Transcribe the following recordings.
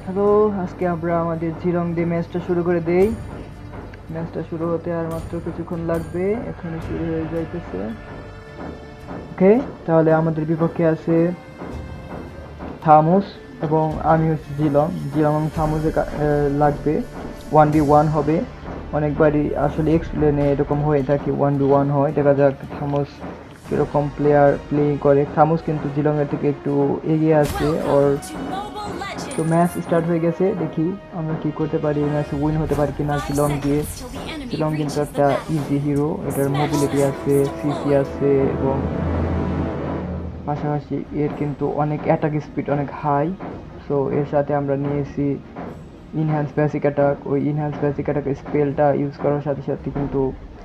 Hello, আজকে আমরা আমাদের জিরং দিয়ে ম্যাচটা শুরু করে দেই। ম্যাচটা শুরু হতে আর মাত্র কিছুক্ষণ লাগবে, এখনই শুরু হয়ে যাইতেছে। ওকে, তাহলে আমাদের বিপক্ষে আছে থামোস এবং আমি হচ্ছে জিলং। জিলং এবং থামোসে লাগবে, 1v1 হবে। অনেকবারই আসলে এক্সপ্লেনে এরকম হয়ে থাকে, 1v1 হয়। দেখা যাক থামোস কীরকম প্লে করে। থামোস কিন্তু জিলংয়ের থেকে একটু এগিয়ে আছে ওর। তো ম্যাচ স্টার্ট হয়ে গেছে, দেখি আমরা কি করতে পারি, ম্যাচে উইন হতে পারি কিনা শিলং দিয়ে। শিলং কিন্তু একটা ইজি হিরো, এটার মোবিলিটি আছে, সিসি আছে এবং পাশাপাশি এর কিন্তু অনেক অ্যাটাক স্পিড অনেক হাই। সো এর সাথে আমরা নিয়েছি ইনহ্যান্স বেসিক অ্যাটাক। ওই ইনহ্যান্স বেসিক অ্যাটাক স্পেলটা ইউজ করার সাথে সাথে কিন্তু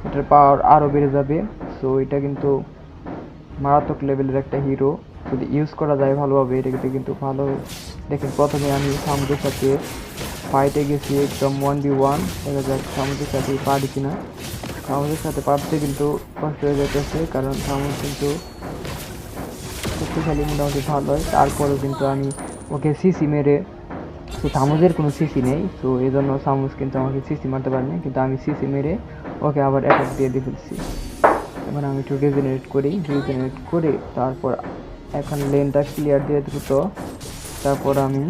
এটার পাওয়ার আরও বেড়ে যাবে। সো এটা কিন্তু মারাত্মক লেভেলের একটা হিরো, যদি ইউজ করা যায় ভালোভাবে এটাকে কিন্তু ভালো। দেখেন, প্রথমে আমি সামুদের সাথে ফাইটে গেছি একদম 1v1। দেখা যাক সামুদের সাথে পারি কিনা। সামুদের সাথে পারতে কিন্তু কষ্ট হয়ে যেতেছে, কারণ সামুদ কিন্তু শক্তিশালী মোটামুটি ভালো হয়। তারপরেও কিন্তু আমি ওকে সিসি মেরে, তো থামুজের কোনো সিসি নেই, তো এই জন্য সামুজ কিন্তু আমাকে সিসি মারতে পারেনি, কিন্তু আমি সিসি মেরে ওকে আবার অ্যাটাক দিয়ে ফেলছি। এবার আমি একটু রিজেনারেট করে তারপর এখন লেনটা ক্লিয়ার দিয়ে দ্রুত। তারপর আমি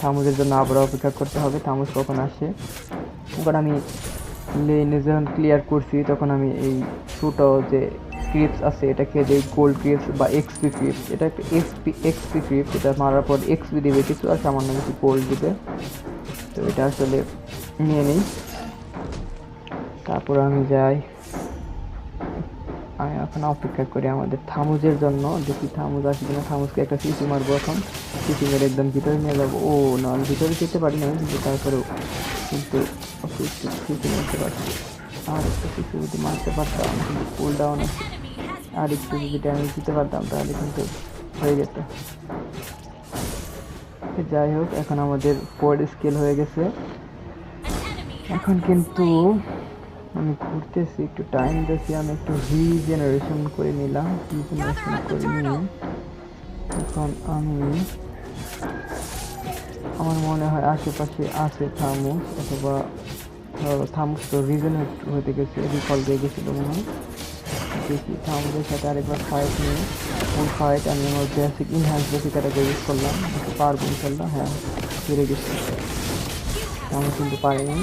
থামুজের জন্য আবার অপেক্ষা করতে হবে, থামুজ কখন আসে। এবার আমি লেনে যখন ক্লিয়ার করছি তখন আমি এই ছোটো যে ক্রিপস আছে এটা খেয়ে দিই, গোল্ড ক্রিপস বা এক্সপি ক্রিপস। এটা একটা এক্সপি ক্রিপস, এটা মারার পর এক্সপি দিবে কিছু, আর সামান্য কিছু গোল্ড দিবে। তো এটা আসলে নিয়ে নিই। তারপর আমি যাই, আমি এখন অপেক্ষা করি আমাদের থামুজের জন্য, দেখি থামুজ আসে কিনা। থামুজকে একটা সিসি মারবো এখন, সিসি মেরে একদম ভিতরে নিয়ে যাবো। ও না, আমি ভিতরে যেতে পারি না, কিন্তু তারপরেও কিন্তু ওকে একটু সিসি মারতে পারছি। আর একটু সিসি যদি মারতে পারতাম, কিন্তু কুল ডাউন আছে, আর একটু যদি ড্যামেজ দিতে পারতাম তাহলে কিন্তু হয়ে যেত। যাই হোক, এখন আমাদের 4 স্কেল হয়ে গেছে। এখন কিন্তু আমি ঘুরতেছি, একটু টাইম দিয়েছি, আমি একটু রিজেনারেশন করে নিলাম। রিজেনারেশন করে নিয়ে এখন আমি, আমার মনে হয় আশেপাশে আছে থামুস, অথবা থামুস তো রিজেনারেট হতে গেছে, রিকল দিয়ে গেছিলো মনে হয়। দেখি থামুসের সাথে আরেকবার ফাইট নিয়ে, ফুল ফাইট আমি আমার বেসিক ইনহ্যান্স বেসিক এটাকে ইউজ করলাম। পারবো ইনশাল্লাহ, হ্যাঁ হেরে গেছি। থামুস কিন্তু পারেনি।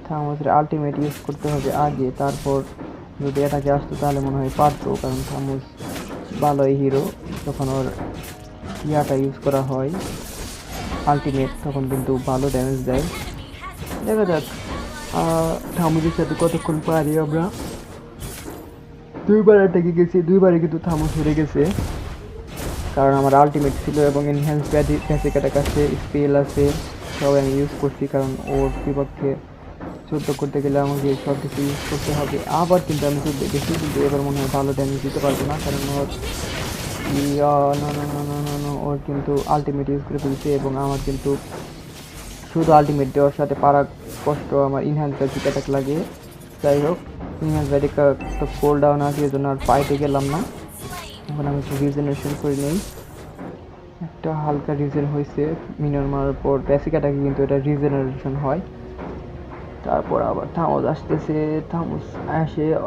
থামুসের আলটিমেট ইউজ করতে হবে আগে, তারপর যদি এটাকে আসতো তাহলে মনে হয় পারতো, কারণ থামুস ভালোই হিরো। যখন ওর ইয়াটা ইউজ করা হয় আলটিমেট, তখন কিন্তু ভালো ড্যামেজ দেয়। দেখা যাক থামুসের সাথে কতক্ষণ পারি আমরা। দুইবার অ্যাটাকে গেছি, দুইবারে কিন্তু থামুস হেরে গেছে, কারণ আমার আলটিমেট ছিল এবং এনহ্যান্স বেসিক অ্যাটাক আছে, স্পেল আছে, সব আমি ইউজ করছি। কারণ ওর বিপক্ষে যুদ্ধ করতে গেলে আমাকে সব কিছু ইউজ করতে হবে। আবার কিন্তু আমি যুদ্ধে গেছি, কিন্তু এবার মনে হয় ভালো ড্যামেজ দিতে পারবো না, কারণ ওর ওর কিন্তু আলটিমেট ইউজ করে ফেলছে এবং আমার কিন্তু শুধু আলটিমেট দেওয়ার সাথে পারা কষ্ট, আমার ইনহ্যান্স বেসিক অ্যাটাক লাগে। যাই হোক, ইনহ্যান্স বেসিক তো কোল ডাউন আছে, এই জন্য আর ফাইটে গেলাম না। এখন আমি একটু রিজেনারেশন করে নিই। একটা হালকা রিজেন হয়েছে মিনিয়ন মারার পর, বেসিক অ্যাটাকে কিন্তু এটা রিজেনারেশন হয়। তারপর আবার থামুস আসতেছে, থামুস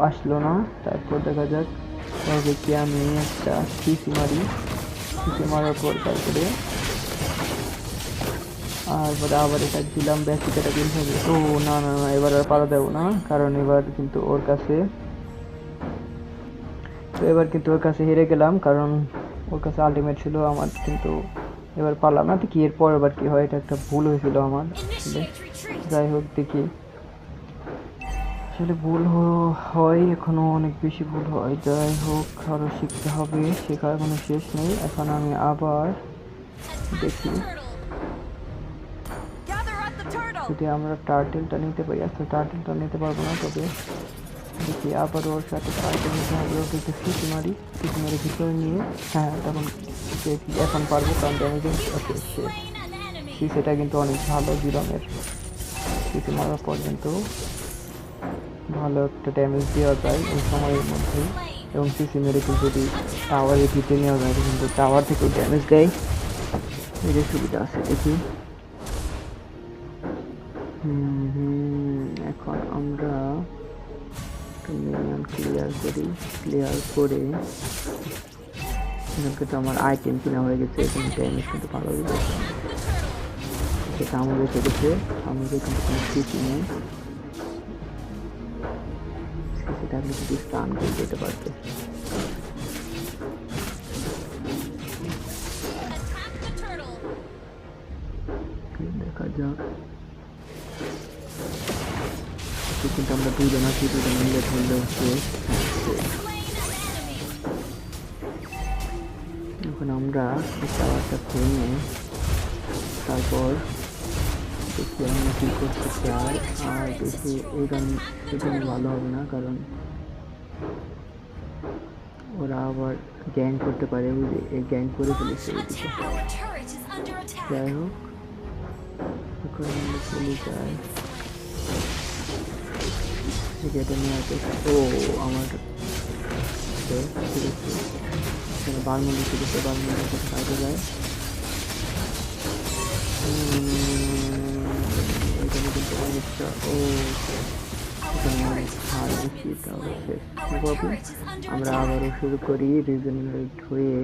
আসলো না। তারপর দেখা যাক তবে কি আমি একটা সিসি মারি, সিসি মারার পর তারপরে আবার এটা দিলাম, বেসিক এটা কিনতে হবে। ও না না না, এবার আর পারা দেবো না, কারণ এবার কিন্তু ওর কাছে, তো এবার কিন্তু ওর কাছে হেরে গেলাম, কারণ ওর কাছে আলটিমেট ছিল, আমার কিন্তু এবার পারলাম না। দেখি এরপর এবার কি হয়, এটা একটা ভুল হয়েছিল আমার আসলে। যাই হোক, দেখি আসলে ভুল হয়, এখনো অনেক বেশি ভুল হয়। যাই হোক, আরও শিখতে হবে, শেখার কোনো শেষ নেই। এখন আমি আবার দেখি যদি আমরা টার্টেলটা নিতে পারি। আচ্ছা, টার্টেলটা নিতে পারবো না, তবে দেখি আবার ওর সাথে টার্টেল নিতে হবে। ওকে একটু সিসি মারি, সিসি মারি ভিতরে নিয়ে, হ্যাঁ তখন দেখি এখন পারবো, কারণ ড্যামেজ ওকে সিসিটা কিন্তু অনেক ভালো জিরনের। সিসি মারার পর কিন্তু ভালো একটা ড্যামেজ দেওয়া যায় এই সময়ের মধ্যেই, এবং সিসি মেরে কিন্তু যদি টাওয়ারে ভিতরে নেওয়া যায় কিন্তু টাওয়ার থেকেও ড্যামেজ দেয়, এই যে সুবিধা আছে। দেখি এখন আমরা মিনিয়ন ক্লিয়ার করি, ক্লিয়ার করে এখানকে তো আমার আইটেম কিনা হয়ে গেছে, এখানে ড্যামেজ কিন্তু ভালো হয়ে গেছে, সেটা আমাদের গেছে, আমাদের কিন্তু কোনো সিসি নেই, সিসিটা আপনি যদি স্টান করে যেতে পারবে। দেখা যাক, কিন্তু আমরা দুজন আছি, দুজন মিলে ধরলে হচ্ছে। এখন আমরা টাওয়ারটা ভেঙে তারপর দেখি আমরা কী করতে চাই। আর বেশি এই গান সেখানে ভালো হবে না, কারণ ওরা আবার গ্যাং করতে পারে, এই গ্যাং করে ফেলেছে এইদিকে। যাই হোক, এখন আমরা চলে যাই যেটা নিয়ে আছে। ও আমার এখানে বারমুন্ডি ছিল, সে বারমুন্ডির সাথে কাটে যায়। এখানে কিন্তু অনেকটা আমরা আবারও শুরু করি রিজেনারেট হয়ে।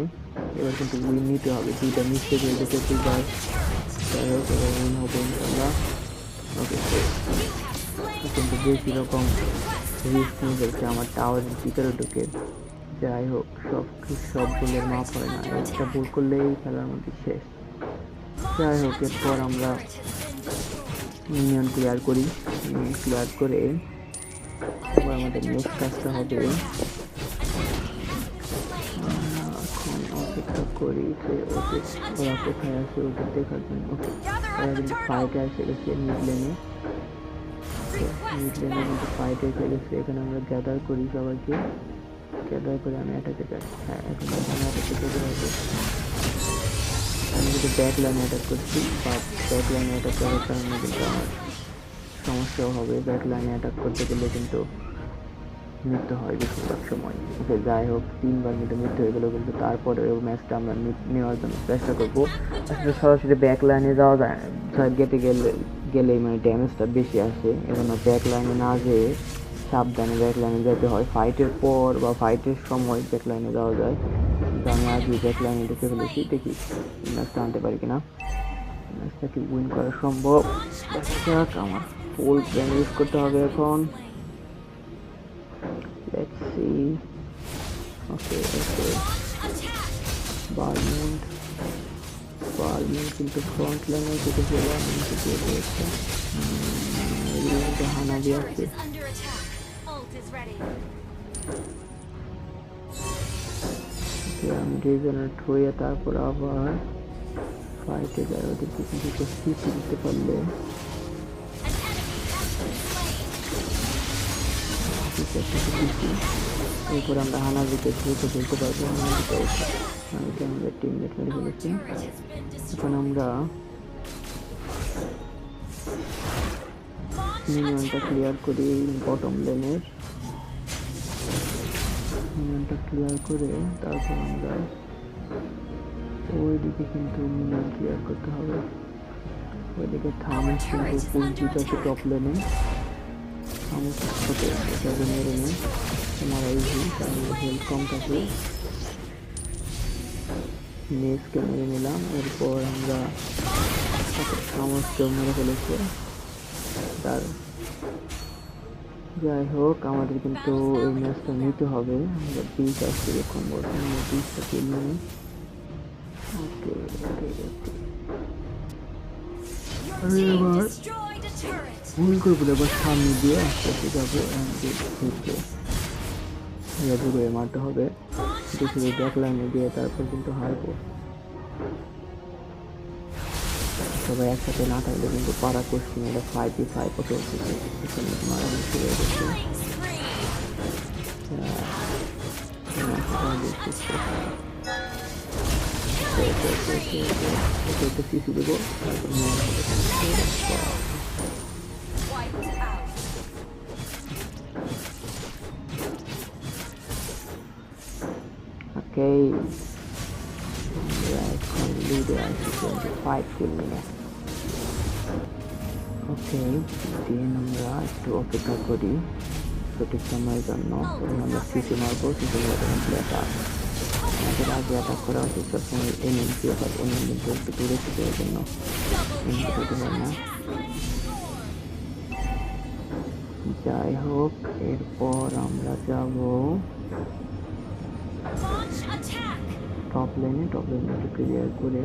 এবার কিন্তু উইন নিতে হবে, দুইটা মিস্টেক হয়ে গেছে দুইবার। যাই হোক, এবার উইন হবে ইনশাল্লাহ। ওকে, কিন্তু বেশি রকম রিস্ক নিয়ে ফেলছে আমার টাওয়ারের ভিতরে ঢুকে। যাই হোক, সব ভুলের মাপ হয় না, একটা ভুল করলেই খেলার মধ্যে শেষ। যাই হোক, এরপর আমরা মিনিয়ন ক্লিয়ার করি, মিনিয়ন ক্লিয়ার করে এবার আমাদের নেক্সট কাজটা হবে এখন অপেক্ষা করি যে ওরা কোথায় আছে ওদের দেখার জন্য। ওকে, ওরা কিন্তু ফাইটে এসে গেছে মিড লেনে, কিন্তু ফাইটে এসে গেছে। এখানে আমরা গ্যাদার করি, সবাইকে গ্যাদার করে আমি অ্যাটাকে যাই। হ্যাঁ, এখন আমি অ্যাটাকে যেতে হবে। আমি কিন্তু ব্যাক লাইনে অ্যাটাক করছি, বাট ব্যাক লাইনে অ্যাটাক করার কারণে কিন্তু আমার সমস্যাও হবে। ব্যাক লাইনে অ্যাটাক করতে গেলে কিন্তু মৃত্যু হয় বেশিরভাগ সময়। ওকে, যাই হোক, 3বার কিন্তু মৃত্যু হয়ে গেল, কিন্তু তারপরে ওই ম্যাচটা আমরা নেওয়ার জন্য চেষ্টা করবো। আসলে সরাসরি ব্যাক লাইনে যাওয়া যায়, গেতে গেলেই মানে ড্যামেজটা বেশি আসে। এজন্য ব্যাক লাইনে না যেয়ে সাবধানে ব্যাক লাইনে যেতে হয়। ফাইটের পর বা ফাইটের সময় ব্যাক লাইনে যাওয়া যায়, কিন্তু আমি আজই ব্যাক লাইনে ঢুকে ফেলেছি। দেখি ম্যাচটা আনতে পারি কিনা, ম্যাচটা কি উইন করা সম্ভব। যাক, আমার ফুল প্ল্যান ইউজ করতে হবে এখন। Let's see. Okay. Balmond কিন্তু ফ্রন্ট লাইনে থেকে গেলে আমি দিয়ে দিয়েছি। হানাবি আছে। আমি রিজেনারেট হয়ে তারপর আবার ফাইটে যাই, ওদেরকে কিন্তু সিসি দিতে পারলে এরপর আমরা হানাবিকে দ্রুত খেলতে পারবো। হানাবিকে আমাদের টিমমেট মেরে ফেলেছি। এখন আমরা মিনিয়নটা ক্লিয়ার করি, বটম লেনের মিনিয়নটা ক্লিয়ার করে তারপর আমরা ওইদিকে কিন্তু মিনিয়ন ক্লিয়ার করতে হবে। ওইদিকে থামস কিন্তু ফুল জিত আছে টপ লেনে, থামস সাথে এটাকে মেরে নেই, মারা ইজি, কারণ হেলথ কম থাকে। নেক্সটকে মেরে নিলাম, এরপর আমরা থামসকেও মেরে ফেলেছে তার। যাই হোক, আমাদের কিন্তু এই ম্যাচটা নিতে হবে। আমরা 20 আসছি এখন, বর্তমানে 20টা কিল নিয়ে। ওকে, আমি এবার ভুল করবো, এবার সামনে দিয়ে আস্তে আস্তে যাবো, জাদু করে মারতে হবে। শুধু ব্যাক লাইনে দিয়ে তারপর কিন্তু হারবো। সবাই একসাথে না থাকলে কিন্তু পাড়া করছি না, এটা 5v5 চলতেছে, এখানে মারামারি শুরু হয়ে গেছে। সিসি দেবো, Okay, এখন লিডে আছে 25 কিল নিয়ে। দিন আমরা একটু অপেক্ষা করি সঠিক সময়ের জন্য। আমরা সিসি মারবো, সিসি মারবো প্লেয়ারটা আমাদের আগে অ্যাটাক করা উচিত সবসময় এমএনপি অর্থাৎ এমএনপি একটু দূরে থেকে ওই জন্য এমএনপি করতে পারে না। যাই হোক, এরপর আমরা যাব টপ লাইনে। টপ লাইনে একটু ক্লিয়ার করে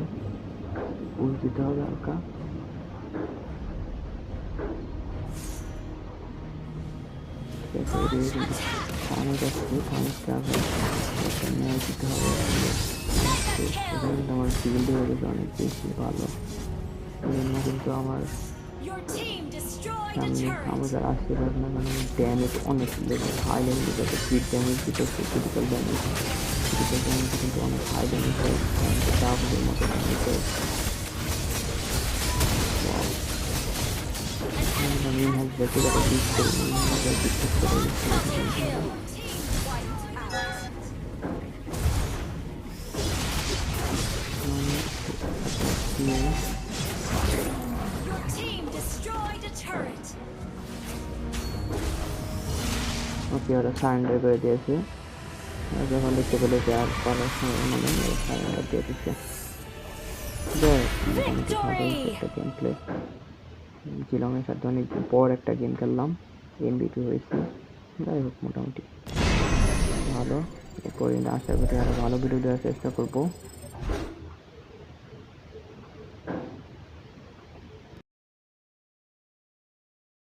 পুশ দিতে হবে হালকা। থামে যাচ্ছে, থামসকে আগে ন্যায় দিতে হবে। আমার ফিল্ড হয়ে গেছে অনেক বেশি ভালো, এই জন্য কিন্তু আমার সামনে আমাদের আসতে পারে না, কারণ আমার ড্যামেজ অনেক হাই লেভেল যাতে ফিট ড্যামেজ দিতেছে, ক্রিটিক্যাল ড্যামেজ কিন্তু অনেক হাই ড্যামেজ হয়, ডাবলের মতো ড্যামেজ হয়। মিন হ্যাজ দেখে যারা বিট করে ওকে, ওরা সারেন্ডার করে দিয়েছে। যখন দেখতে পেলে যে আর পালার সময় মানে সারেন্ডার দিয়ে দিচ্ছে। মোটামুটি ভালো একটা গেম প্লে। জিলংয়ের সাথে অনেকদিন পর একটা গেম খেললাম, এমবিপি হয়েছে। যাই হোক, মোটামুটি ভালো। এরপরে আশা করি আরও ভালো ভিডিও দেওয়ার চেষ্টা করবো।